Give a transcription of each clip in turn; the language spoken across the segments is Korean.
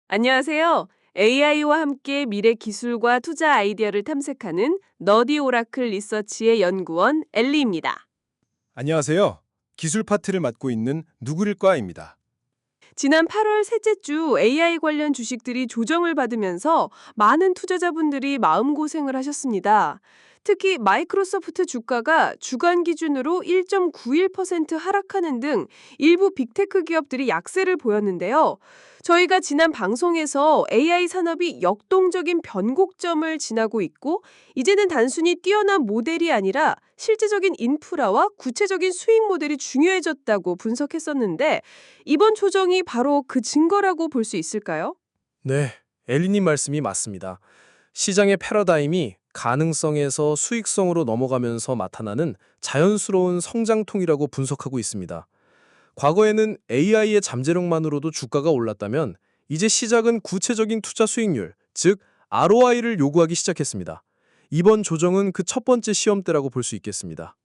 안녕하세요. AI와 함께 미래 기술과 투자 아이디어를 탐색하는 너디 오라클 리서치의 연구원 엘리입니다. 안녕하세요. 기술 파트를 맡고 있는 누구일까입니다. 지난 8월 셋째 주 AI 관련 주식들이 조정을 받으면서 많은 투자자분들이 마음고생을 하셨습니다. 특히 마이크로소프트 주가가 주간 기준으로 1.91% 하락하는 등 일부 빅테크 기업들이 약세를 보였는데요. 저희가 지난 방송에서 AI 산업이 역동적인 변곡점을 지나고 있고 이제는 단순히 뛰어난 모델이 아니라 실제적인 인프라와 구체적인 수익 모델이 중요해졌다고 분석했었는데 이번 조정이 바로 그 증거라고 볼 수 있을까요? 네, 엘리님 말씀이 맞습니다. 시장의 패러다임이 가능성에서 수익성으로 넘어가면서 나타나는 자연스러운 성장통이라고 분석하고 있습니다. 과거에는 AI의 잠재력만으로도 주가가 올랐다면 이제 시작은 구체적인 투자 수익률, 즉 ROI를 요구하기 시작했습니다. 이번 조정은 그 첫 번째 시험대라고 볼 수 있겠습니다.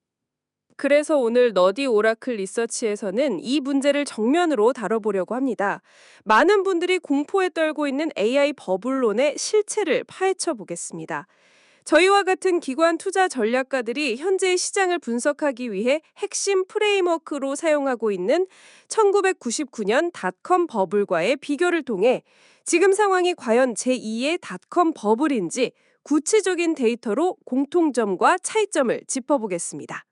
그래서 오늘 너디 오라클 리서치에서는 이 문제를 정면으로 다뤄보려고 합니다. 많은 분들이 공포에 떨고 있는 AI 버블론의 실체를 파헤쳐 보겠습니다. 저희와 같은 기관 투자 전략가들이 현재의 시장을 분석하기 위해 핵심 프레임워크로 사용하고 있는 1999년 닷컴 버블과의 비교를 통해 지금 상황이 과연 제2의 닷컴 버블인지 구체적인 데이터로 공통점과 차이점을 짚어보겠습니다.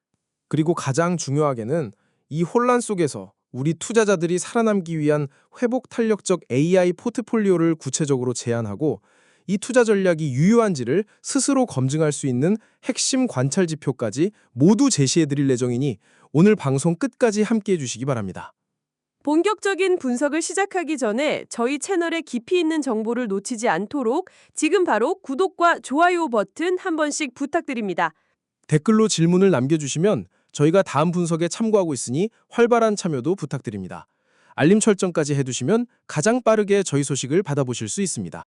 그리고 가장 중요하게는 이 혼란 속에서 우리 투자자들이 살아남기 위한 회복 탄력적 AI 포트폴리오를 구체적으로 제안하고 이 투자 전략이 유효한지를 스스로 검증할 수 있는 핵심 관찰 지표까지 모두 제시해 드릴 예정이니 오늘 방송 끝까지 함께해 주시기 바랍니다. 본격적인 분석을 시작하기 전에 저희 채널에 깊이 있는 정보를 놓치지 않도록 지금 바로 구독과 좋아요 버튼 한 번씩 부탁드립니다. 댓글로 질문을 남겨주시면 저희가 다음 분석에 참고하고 있으니 활발한 참여도 부탁드립니다. 알림 설정까지 해두시면 가장 빠르게 저희 소식을 받아보실 수 있습니다.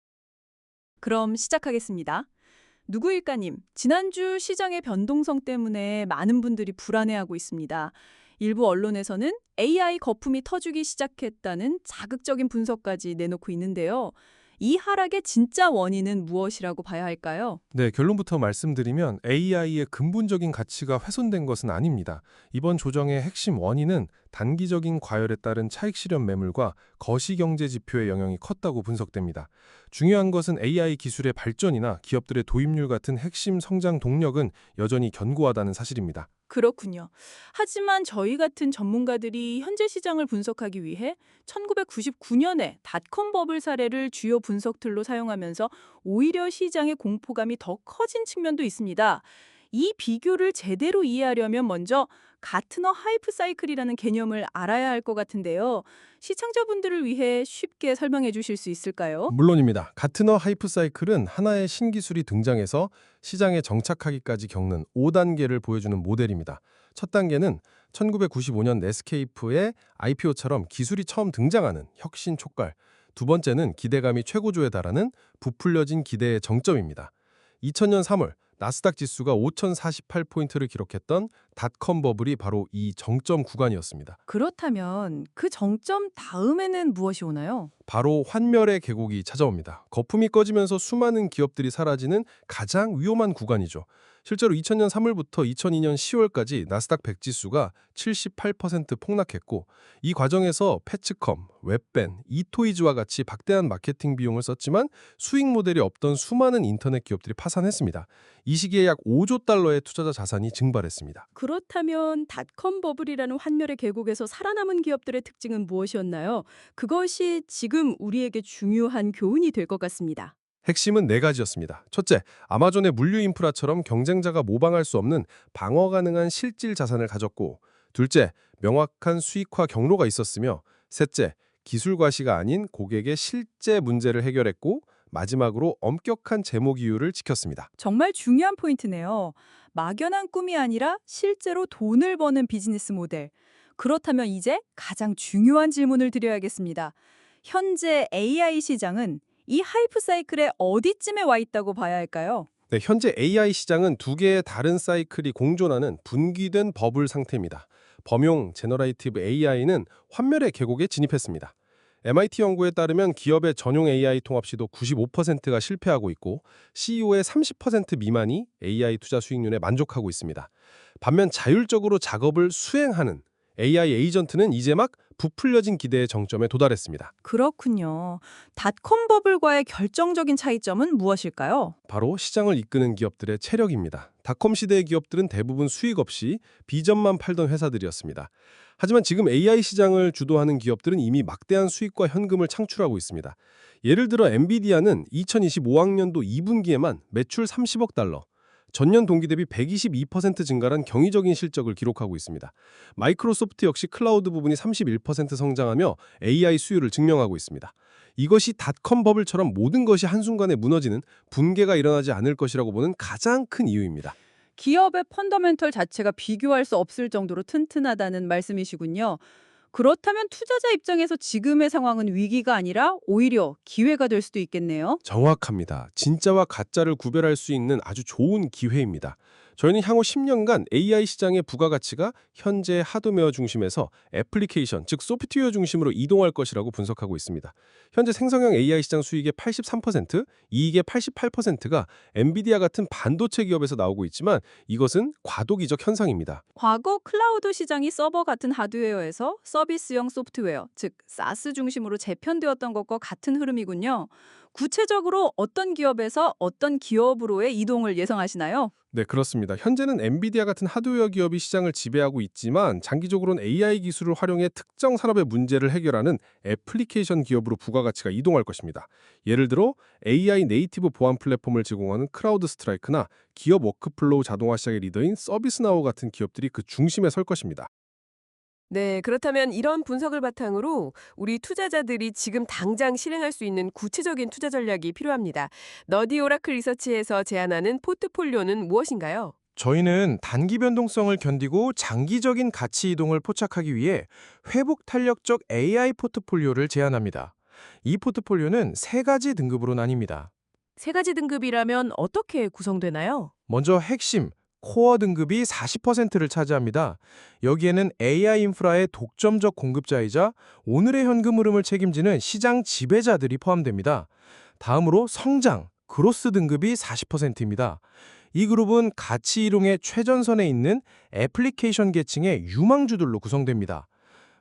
그럼 시작하겠습니다. 누구일까님, 지난주 시장의 변동성 때문에 많은 분들이 불안해하고 있습니다. 일부 언론에서는 AI 거품이 터지기 시작했다는 자극적인 분석까지 내놓고 있는데요. 이 하락의 진짜 원인은 무엇이라고 봐야 할까요? 네, 결론부터 말씀드리면 AI의 근본적인 가치가 훼손된 것은 아닙니다. 이번 조정의 핵심 원인은 단기적인 과열에 따른 차익 실현 매물과 거시경제 지표의 영향이 컸다고 분석됩니다. 중요한 것은 AI 기술의 발전이나 기업들의 도입률 같은 핵심 성장 동력은 여전히 견고하다는 사실입니다. 그렇군요. 하지만 저희 같은 전문가들이 현재 시장을 분석하기 위해 1999년에 닷컴 버블 사례를 주요 분석 툴로 사용하면서 오히려 시장의 공포감이 더 커진 측면도 있습니다. 이 비교를 제대로 이해하려면 먼저 가트너 하이프 사이클이라는 개념을 알아야 할 것 같은데요. 시청자분들을 위해 쉽게 설명해 주실 수 있을까요? 물론입니다. 가트너 하이프 사이클은 하나의 신기술이 등장해서 시장에 정착하기까지 겪는 5단계를 보여주는 모델입니다. 첫 단계는 1995년 넷스케이프의 IPO처럼 기술이 처음 등장하는 혁신 촉발. 두 번째는 기대감이 최고조에 달하는 부풀려진 기대의 정점입니다. 2000년 3월 나스닥 지수가 5,048포인트를 기록했던 닷컴 버블이 바로 이 정점 구간이었습니다. 그렇다면 그 정점 다음에는 무엇이 오나요? 바로 환멸의 계곡이 찾아옵니다. 거품이 꺼지면서 수많은 기업들이 사라지는 가장 위험한 구간이죠. 실제로 2000년 3월부터 2002년 10월까지 나스닥 100 지수가 78% 폭락했고 이 과정에서 패치컴, 웹밴, 이토이즈와 같이 박대한 마케팅 비용을 썼지만 수익 모델이 없던 수많은 인터넷 기업들이 파산했습니다. 이 시기에 약 5조 달러의 투자자 자산이 증발했습니다. 그렇다면 닷컴 버블이라는 환멸의 계곡에서 살아남은 기업들의 특징은 무엇이었나요? 그것이 지금 우리에게 중요한 교훈이 될 것 같습니다. 핵심은 네 가지였습니다. 첫째, 아마존의 물류 인프라처럼 경쟁자가 모방할 수 없는 방어 가능한 실질 자산을 가졌고, 둘째, 명확한 수익화 경로가 있었으며, 셋째, 기술 과시가 아닌 고객의 실제 문제를 해결했고, 마지막으로 엄격한 재무 기율을 지켰습니다. 정말 중요한 포인트네요. 막연한 꿈이 아니라 실제로 돈을 버는 비즈니스 모델. 그렇다면 이제 가장 중요한 질문을 드려야겠습니다. 현재 AI 시장은 이 하이프 사이클의 어디쯤에 와 있다고 봐야 할까요? 네, 현재 AI 시장은 두 개의 다른 사이클이 공존하는 분기된 버블 상태입니다. 범용 제너레이티브 AI는 환멸의 계곡에 진입했습니다. MIT 연구에 따르면 기업의 전용 AI 통합 시도 95%가 실패하고 있고 CEO의 30% 미만이 AI 투자 수익률에 만족하고 있습니다. 반면 자율적으로 작업을 수행하는 AI 에이전트는 이제 막 부풀려진 기대의 정점에 도달했습니다. 그렇군요. 닷컴 버블과의 결정적인 차이점은 무엇일까요? 바로 시장을 이끄는 기업들의 체력입니다. 닷컴 시대의 기업들은 대부분 수익 없이 비전만 팔던 회사들이었습니다. 하지만 지금 AI 시장을 주도하는 기업들은 이미 막대한 수익과 현금을 창출하고 있습니다. 예를 들어 엔비디아는 2025학년도 2분기에만 매출 30억 달러, 전년 동기 대비 122% 증가한 경이적인 실적을 기록하고 있습니다. 마이크로소프트 역시 클라우드 부분이 31% 성장하며 AI 수요를 증명하고 있습니다. 이것이 닷컴 버블처럼 모든 것이 한순간에 무너지는 붕괴가 일어나지 않을 것이라고 보는 가장 큰 이유입니다. 기업의 펀더멘털 자체가 비교할 수 없을 정도로 튼튼하다는 말씀이시군요. 그렇다면 투자자 입장에서 지금의 상황은 위기가 아니라 오히려 기회가 될 수도 있겠네요. 정확합니다. 진짜와 가짜를 구별할 수 있는 아주 좋은 기회입니다. 저희는 향후 10년간 AI 시장의 부가가치가 현재 하드웨어 중심에서 애플리케이션, 즉 소프트웨어 중심으로 이동할 것이라고 분석하고 있습니다. 현재 생성형 AI 시장 수익의 83%, 이익의 88%가 엔비디아 같은 반도체 기업에서 나오고 있지만 이것은 과도기적 현상입니다. 과거 클라우드 시장이 서버 같은 하드웨어에서 서비스형 소프트웨어, 즉 사스 중심으로 재편되었던 것과 같은 흐름이군요. 구체적으로 어떤 기업에서 어떤 기업으로의 이동을 예상하시나요? 네, 그렇습니다. 현재는 엔비디아 같은 하드웨어 기업이 시장을 지배하고 있지만 장기적으로는 AI 기술을 활용해 특정 산업의 문제를 해결하는 애플리케이션 기업으로 부가가치가 이동할 것입니다. 예를 들어 AI 네이티브 보안 플랫폼을 제공하는 크라우드 스트라이크나 기업 워크플로우 자동화 시장의 리더인 서비스나우 같은 기업들이 그 중심에 설 것입니다. 네, 그렇다면 이런 분석을 바탕으로 우리 투자자들이 지금 당장 실행할 수 있는 구체적인 투자 전략이 필요합니다. 너디 오라클 리서치에서 제안하는 포트폴리오는 무엇인가요? 저희는 단기 변동성을 견디고 장기적인 가치 이동을 포착하기 위해 회복 탄력적 AI 포트폴리오를 제안합니다. 이 포트폴리오는 세 가지 등급으로 나뉩니다. 세 가지 등급이라면 어떻게 구성되나요? 먼저 핵심, 코어 등급이 40%를 차지합니다. 여기에는 AI 인프라의 독점적 공급자이자 오늘의 현금 흐름을 책임지는 시장 지배자들이 포함됩니다. 다음으로 성장, 그로스 등급이 40%입니다. 이 그룹은 가치 이동의 최전선에 있는 애플리케이션 계층의 유망주들로 구성됩니다.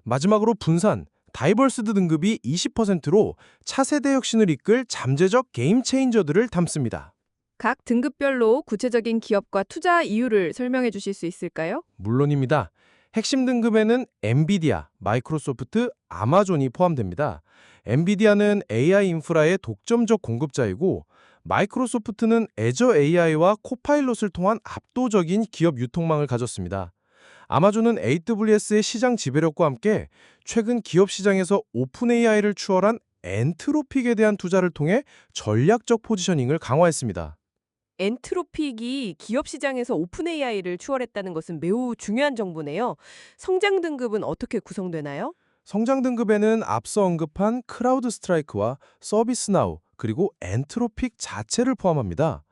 마지막으로 분산, 다이버스드 등급이 20%로 차세대 혁신을 이끌 잠재적 게임 체인저들을 담습니다. 각 등급별로 구체적인 기업과 투자 이유를 설명해 주실 수 있을까요? 물론입니다. 핵심 등급에는 엔비디아, 마이크로소프트, 아마존이 포함됩니다. 엔비디아는 AI 인프라의 독점적 공급자이고 마이크로소프트는 애저 AI와 코파일롯을 통한 압도적인 기업 유통망을 가졌습니다. 아마존은 AWS의 시장 지배력과 함께 최근 기업 시장에서 오픈 AI를 추월한 엔트로픽에 대한 투자를 통해 전략적 포지셔닝을 강화했습니다. 엔트로픽이 기업 시장에서 오픈 AI를 추월했다는 것은 매우 중요한 정보네요. 성장 등급은 어떻게 구성되나요? 성장 등급에는 앞서 언급한 크라우드 스트라이크와 서비스나우 그리고 엔트로픽 자체를 포함합니다.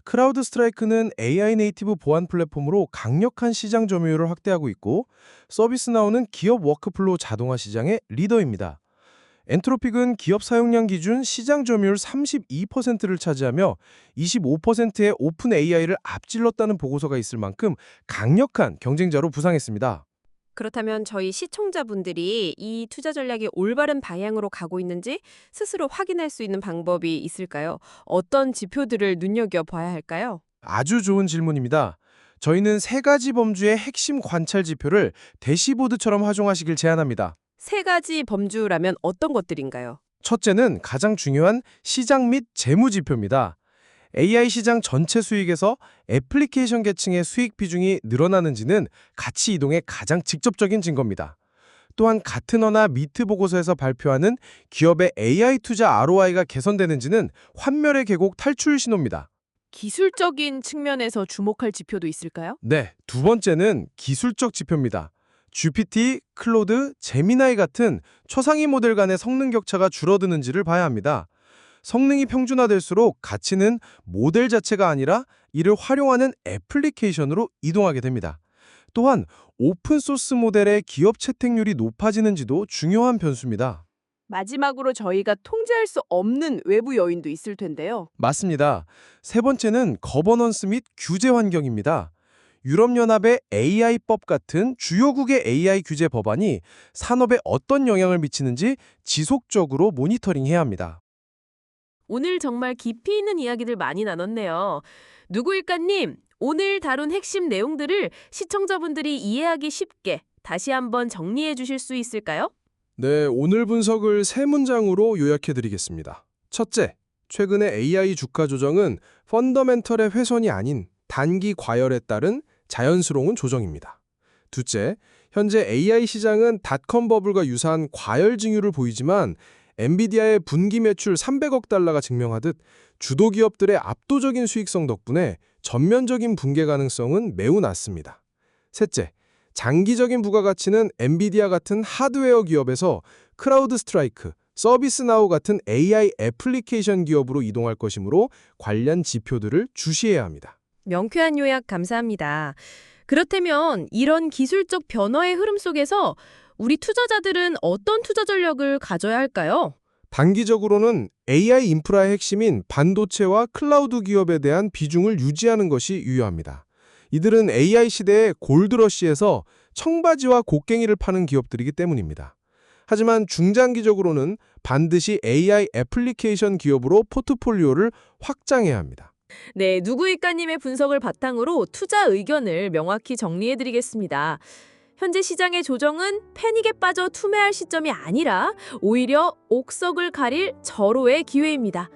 크라우드 스트라이크는 AI 네이티브 보안 플랫폼으로 강력한 시장 점유율을 확대하고 있고 서비스나우는 기업 워크플로우 자동화 시장의 리더입니다. 엔트로픽은 기업 사용량 기준 시장 점유율 32%를 차지하며 25%의 오픈 AI를 앞질렀다는 보고서가 있을 만큼 강력한 경쟁자로 부상했습니다. 그렇다면 저희 시청자분들이 이 투자 전략이 올바른 방향으로 가고 있는지 스스로 확인할 수 있는 방법이 있을까요? 어떤 지표들을 눈여겨봐야 할까요? 아주 좋은 질문입니다. 저희는 세 가지 범주의 핵심 관찰 지표를 대시보드처럼 활용하시길 제안합니다. 세 가지 범주라면 어떤 것들인가요? 첫째는 가장 중요한 시장 및 재무 지표입니다. AI 시장 전체 수익에서 애플리케이션 계층의 수익 비중이 늘어나는지는 가치 이동의 가장 직접적인 증거입니다. 또한 가트너나 미트 보고서에서 발표하는 기업의 AI 투자 ROI가 개선되는지는 환멸의 계곡 탈출 신호입니다. 기술적인 측면에서 주목할 지표도 있을까요? 네, 두 번째는 기술적 지표입니다. GPT, 클로드, 제미나이 같은 초상위 모델 간의 성능 격차가 줄어드는지를 봐야 합니다. 성능이 평준화될수록 가치는 모델 자체가 아니라 이를 활용하는 애플리케이션으로 이동하게 됩니다. 또한 오픈소스 모델의 기업 채택률이 높아지는지도 중요한 변수입니다. 마지막으로 저희가 통제할 수 없는 외부 요인도 있을 텐데요. 맞습니다. 세 번째는 거버넌스 및 규제 환경입니다. 유럽연합의 AI법 같은 주요국의 AI 규제 법안이 산업에 어떤 영향을 미치는지 지속적으로 모니터링해야 합니다. 오늘 정말 깊이 있는 이야기들 많이 나눴네요. 누구일까님, 오늘 다룬 핵심 내용들을 시청자분들이 이해하기 쉽게 다시 한번 정리해 주실 수 있을까요? 네, 오늘 분석을 세 문장으로 요약해드리겠습니다. 첫째, 최근의 AI 주가 조정은 펀더멘털의 훼손이 아닌 단기 과열에 따른 자연스러운 조정입니다. 둘째, 현재 AI 시장은 닷컴 버블과 유사한 과열 징후를 보이지만 엔비디아의 분기 매출 300억 달러가 증명하듯 주도 기업들의 압도적인 수익성 덕분에 전면적인 붕괴 가능성은 매우 낮습니다. 셋째, 장기적인 부가가치는 엔비디아 같은 하드웨어 기업에서 크라우드 스트라이크, 서비스나우 같은 AI 애플리케이션 기업으로 이동할 것이므로 관련 지표들을 주시해야 합니다. 명쾌한 요약 감사합니다. 그렇다면 이런 기술적 변화의 흐름 속에서 우리 투자자들은 어떤 투자 전략을 가져야 할까요? 단기적으로는 AI 인프라의 핵심인 반도체와 클라우드 기업에 대한 비중을 유지하는 것이 유효합니다. 이들은 AI 시대의 골드러시에서 청바지와 곡괭이를 파는 기업들이기 때문입니다. 하지만 중장기적으로는 반드시 AI 애플리케이션 기업으로 포트폴리오를 확장해야 합니다. 네, 누구일까님의 분석을 바탕으로 투자 의견을 명확히 정리해드리겠습니다. 현재 시장의 조정은 패닉에 빠져 투매할 시점이 아니라 오히려 옥석을 가릴 절호의 기회입니다.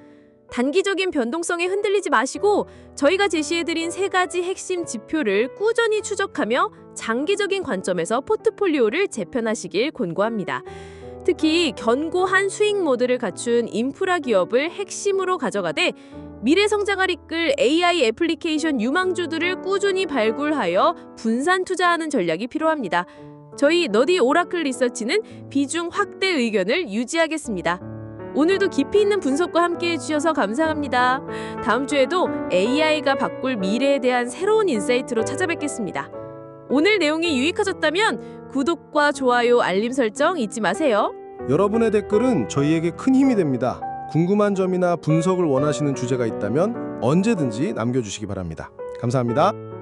단기적인 변동성에 흔들리지 마시고 저희가 제시해드린 세 가지 핵심 지표를 꾸준히 추적하며 장기적인 관점에서 포트폴리오를 재편하시길 권고합니다. 특히 견고한 수익 모델을 갖춘 인프라 기업을 핵심으로 가져가되 미래 성장을 이끌 AI 애플리케이션 유망주들을 꾸준히 발굴하여 분산 투자하는 전략이 필요합니다. 저희 너디 오라클 리서치는 비중 확대 의견을 유지하겠습니다. 오늘도 깊이 있는 분석과 함께해 주셔서 감사합니다. 다음 주에도 AI가 바꿀 미래에 대한 새로운 인사이트로 찾아뵙겠습니다. 오늘 내용이 유익하셨다면 구독과 좋아요, 알림 설정 잊지 마세요. 여러분의 댓글은 저희에게 큰 힘이 됩니다. 궁금한 점이나 분석을 원하시는 주제가 있다면 언제든지 남겨주시기 바랍니다. 감사합니다.